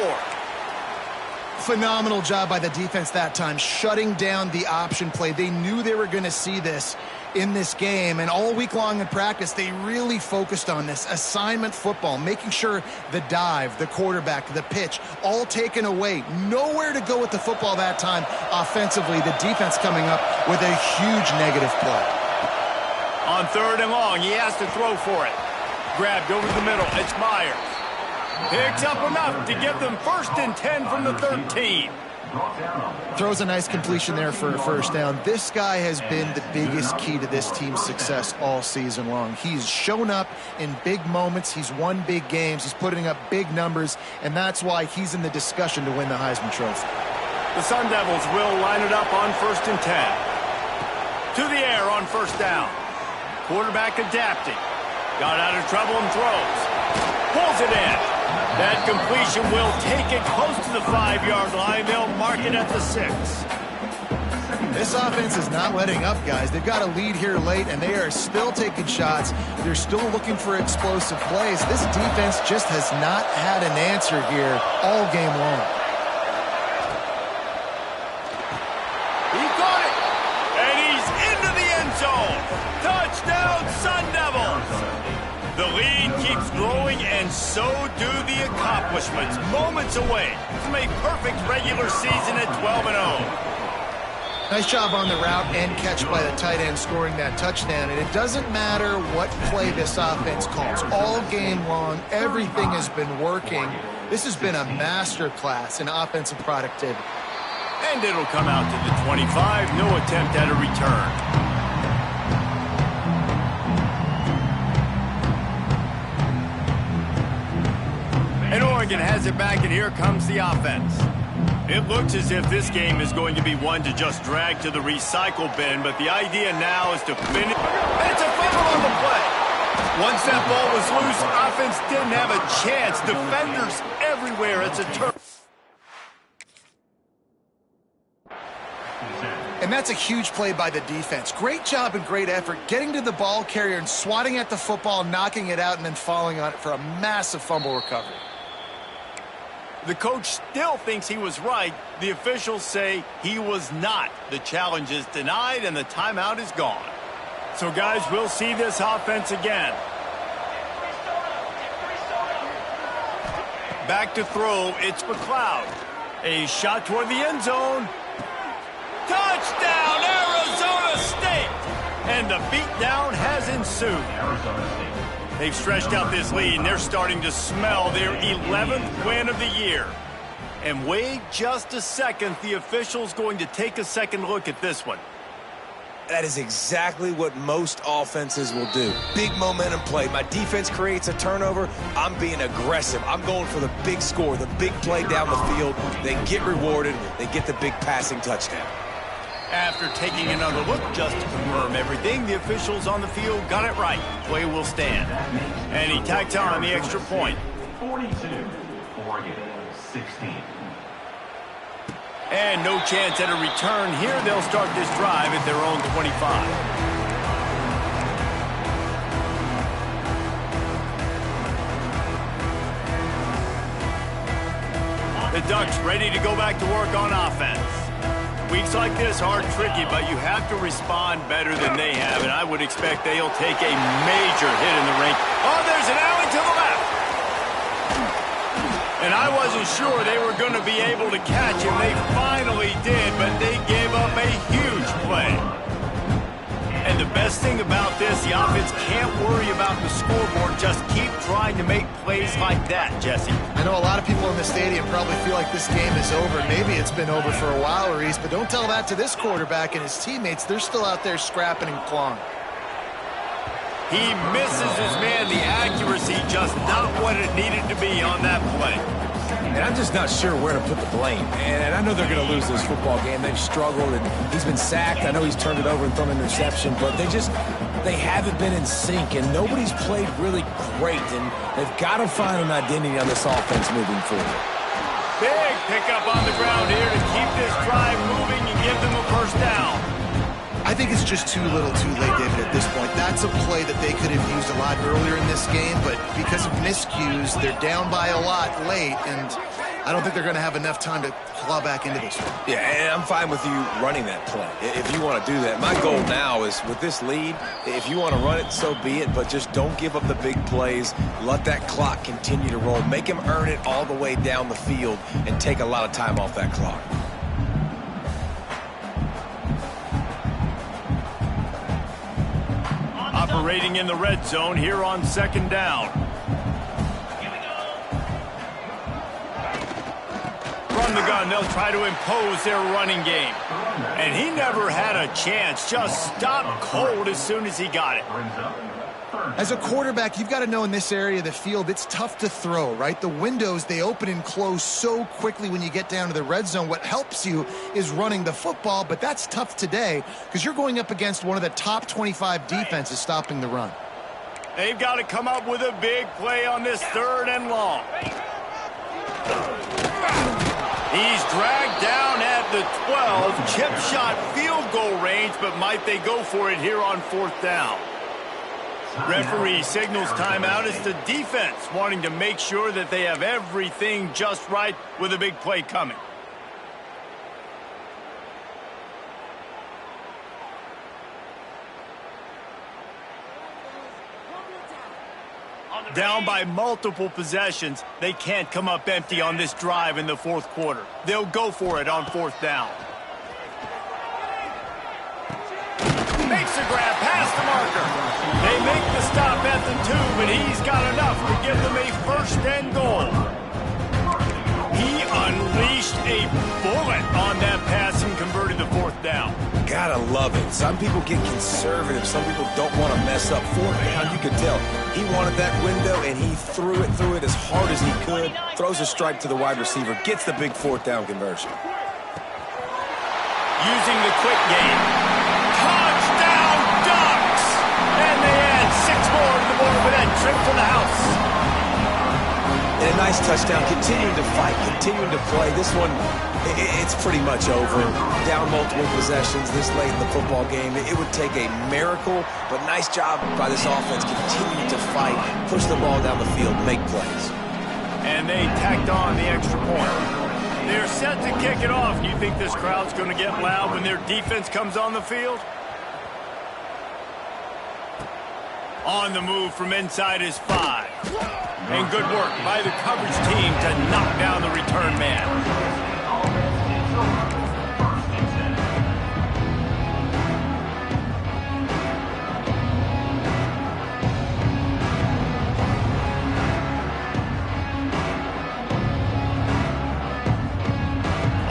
Phenomenal job by the defense that time, shutting down the option play. They knew they were going to see this in this game, and all week long in practice, they really focused on this assignment football, making sure the dive, the quarterback, the pitch, all taken away. Nowhere to go with the football that time offensively. The defense coming up with a huge negative play.
On third and long, he has to throw for it. Grabbed over the middle. It's Myers. Picks up enough to give them 1st and 10 from the 13.
Throws a nice completion there for a first down. This guy has been the biggest key to this team's success all season long. He's shown up in big moments. He's won big games. He's putting up big numbers, and that's why he's in the discussion to win the Heisman Trophy.
The Sun Devils will line it up on 1st and 10. To the air on first down. Quarterback adapting. Got out of trouble and throws. Pulls it in. That completion will take it close to the 5-yard line. They'll mark it at the 6.
This offense is not letting up, guys. They've got a lead here late, and they are still taking shots. They're still looking for explosive plays. This defense just has not had an answer here all game long.
He caught it, and he's into the end zone. Touchdown, Sun Devils. The lead keeps growing, and so do the accomplishments. Moments away from a perfect regular season at 12-0.
Nice job on the route and catch by the tight end scoring that touchdown. And it doesn't matter what play this offense calls. All game long, everything has been working. This has been a master class in offensive productivity.
And it'll come out to the 25. No attempt at a return. And Oregon has it back, and here comes the offense. It looks as if this game is going to be one to just drag to the recycle bin, but the idea now is to finish. And it's a fumble on the play. Once that ball was loose, offense didn't have a chance. Defenders everywhere. It's a turn.
And that's a huge play by the defense. Great job and great effort getting to the ball carrier and swatting at the football, knocking it out, and then falling on it for a massive fumble recovery.
The coach still thinks he was right. The officials say he was not. The challenge is denied, and the timeout is gone. So, guys, we'll see this offense again. Back to throw. It's McLeod. A shot toward the end zone. Touchdown, Arizona State! And the beatdown has ensued. They've stretched out this lead, and they're starting to smell their 11th win of the year. And wait just a second, the official's going to take a second look at this one.
That is exactly what most offenses will do. Big momentum play. My defense creates a turnover. I'm being aggressive. I'm going for the big score, the big play down the field. They get rewarded. They get the big passing touchdown.
After taking another look just to confirm everything, the officials on the field got it right. Play will stand. And he tacked on the extra point.
42, 16.
And no chance at a return here. They'll start this drive at their own 25. The Ducks ready to go back to work on offense. Weeks like this are tricky, but you have to respond better than they have, and I would expect they'll take a major hit in the rink. Oh, there's an alley to the left. And I wasn't sure they were going to be able to catch him. They finally did, but they gave up a huge play. And the best thing about this, the offense can't worry about the scoreboard. Just keep trying to make plays like that, Jesse.
I know a lot of people in the stadium probably feel like this game is over. Maybe it's been over for a while, Reese, but don't tell that to this quarterback and his teammates. They're still out there scrapping and clawing.
He misses his man. The accuracy just not what it needed to be on that play.
And I'm just not sure where to put the blame. And I know they're going to lose this football game. They've struggled, and he's been sacked. I know he's turned it over and thrown an interception, but they haven't been in sync, and nobody's played really great, and they've got to find an identity on this offense moving forward.
Big pickup on the ground here to keep this drive moving and give them a first down.
I think it's just too little too late, David, at this point. That's a play that they could have used a lot earlier in this game, but because of miscues, they're down by a lot late, and I don't think they're going to have enough time to claw back into this one.
Yeah, and I'm fine with you running that play if you want to do that. My goal now is with this lead, if you want to run it, so be it, but just don't give up the big plays. Let that clock continue to roll. Make him earn it all the way down the field and take a lot of time off that clock.
Operating in the red zone here on second down. From the gun, they'll try to impose their running game. And he never had a chance. Just stopped cold as soon as he got it.
As a quarterback, you've got to know in this area of the field, it's tough to throw, right? The windows, they open and close so quickly when you get down to the red zone. What helps you is running the football, but that's tough today because you're going up against one of the top 25 defenses stopping the run.
They've got to come up with a big play on this third and long. He's dragged down at the 12. Chip shot field goal range, but might they go for it here on fourth down? Referee signals timeout. It's the defense wanting to make sure that they have everything just right with a big play coming. Down by multiple possessions, they can't come up empty on this drive in the fourth quarter. They'll go for it on fourth down. Makes a grab past the marker. They make the stop at the 2, but he's got enough to give them a first and goal. He unleashed a bullet on that pass and converted the fourth down.
Gotta love it. Some people get conservative. Some people don't want to mess up. Fourth down, you can tell. He wanted that window, and he threw it as hard as he could. Throws a strike to the wide receiver. Gets the big fourth down conversion.
Using the quick game. Touchdown Ducks! And they add 6 more to the board with that trip to the house.
And a nice touchdown. Continuing to fight, continuing to play. This one, it's pretty much over. Down multiple possessions this late in the football game. It would take a miracle, but nice job by this offense. Continuing to fight, push the ball down the field, make plays.
And they tacked on the extra point. They're set to kick it off. Do you think this crowd's going to get loud when their defense comes on the field? On the move from inside is 5. And good work by the coverage team to knock down the return man.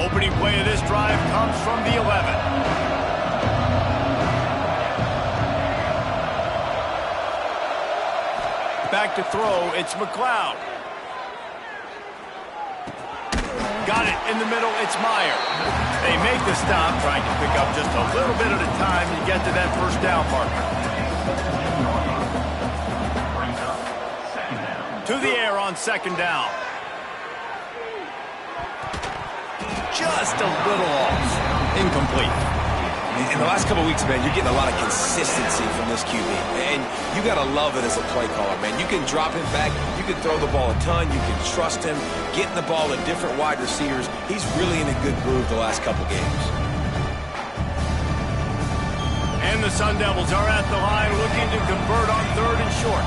Opening play of this drive comes from the 11. Back to throw, it's McLeod. Got it in the middle, it's Meyer. They make the stop, trying to pick up just a little bit at a time to get to that first down marker. To the air on second down. Just a little off. Incomplete.
In the last couple of weeks, man, you're getting a lot of consistency from this QB. And you got to love it as a play caller, man. You can drop him back. You can throw the ball a ton. You can trust him. Getting the ball to different wide receivers. He's really in a good groove the last couple games.
And the Sun Devils are at the line looking to convert on third and short.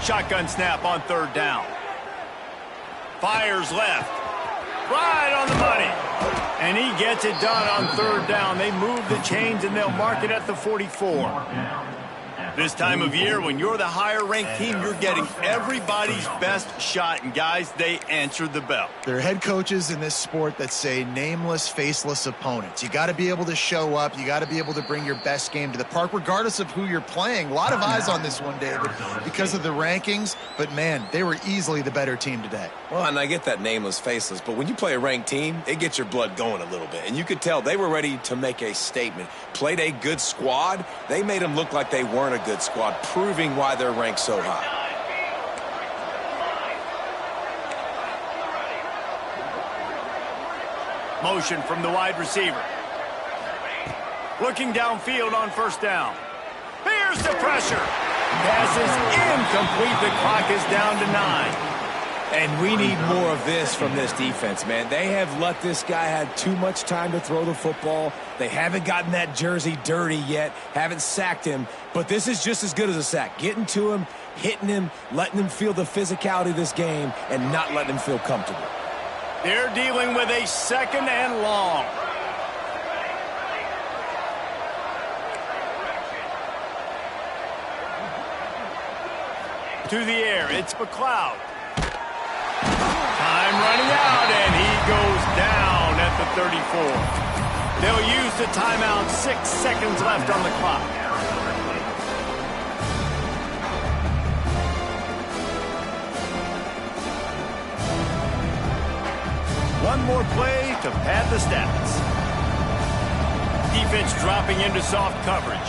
Shotgun snap on third down. Fires left. Right on the money. And he gets it done on third down. They move the chains, and they'll mark it at the 44. This time of year, when you're the higher-ranked team, you're getting everybody's best shot. And, guys, they answered the bell.
There are head coaches in this sport that say nameless, faceless opponents. You got to be able to show up. You got to be able to bring your best game to the park, regardless of who you're playing. A lot of eyes on this one, David, because of the rankings. But, man, they were easily the better team today.
Well, and I get that nameless, faceless, but when you play a ranked team, it gets your blood going a little bit. And you could tell they were ready to make a statement. Played a good squad. They made them look like they weren't a good squad, proving why they're ranked so high.
Motion from the wide receiver. Looking downfield on first down. Here's the pressure. Pass is incomplete. The clock is down to 9.
And we need more of this from this defense, man. They have let this guy have too much time to throw the football. They haven't gotten that jersey dirty yet, haven't sacked him. But this is just as good as a sack. Getting to him, hitting him, letting him feel the physicality of this game, and not letting him feel comfortable.
They're dealing with a second and long. To the air, it's McLeod. Time running out, and he goes down at the 34. They'll use the timeout. 6 seconds left on the clock. One more play to pad the stats. Defense dropping into soft coverage.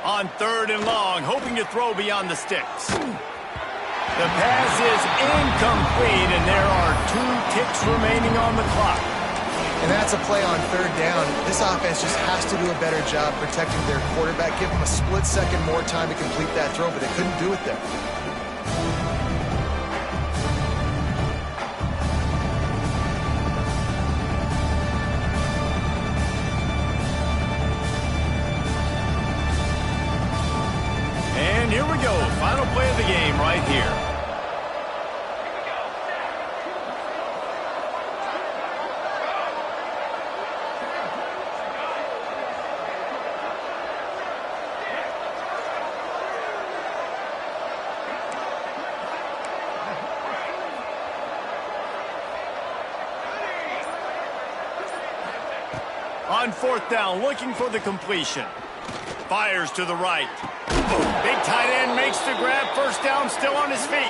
On third and long, hoping to throw beyond the sticks. The pass is incomplete, and there are 2 ticks remaining on the clock.
And that's a play on third down. This offense just has to do a better job protecting their quarterback. Give them a split second more time to complete that throw, but they couldn't do it there.
And here we go. Final play of the game right here. On fourth down, looking for the completion. Fires to the right. Big tight end makes the grab. First down, still on his feet.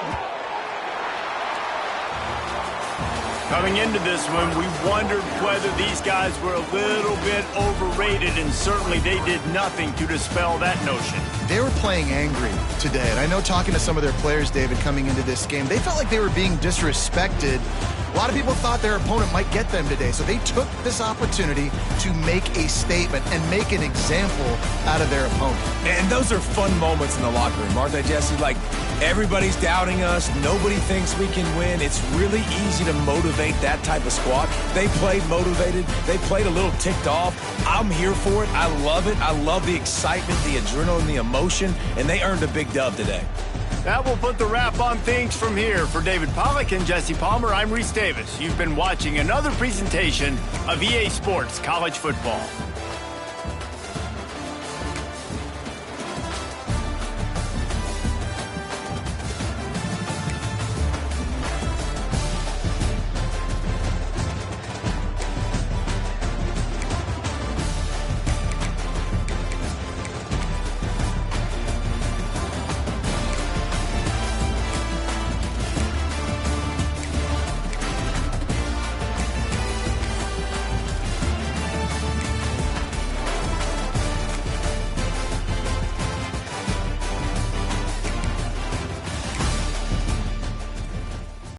Coming into this one, we wondered whether these guys were a little bit overrated, and certainly they did nothing to dispel that notion.
They were playing angry today, and I know talking to some of their players, David, coming into this game, they felt like they were being disrespected. A lot of people thought their opponent might get them today, so they took this opportunity to make a statement and make an example out of their opponent.
And those are fun moments in the locker room, aren't they, Jesse? Like, everybody's doubting us. Nobody thinks we can win. It's really easy to motivate that type of squad. They played motivated. They played a little ticked off. I'm here for it. I love it. I love the excitement, the adrenaline, the emotion, and they earned a big dub today.
That will put the wrap on things from here. For David Pollack and Jesse Palmer, I'm Reese Davis. You've been watching another presentation of EA Sports College Football.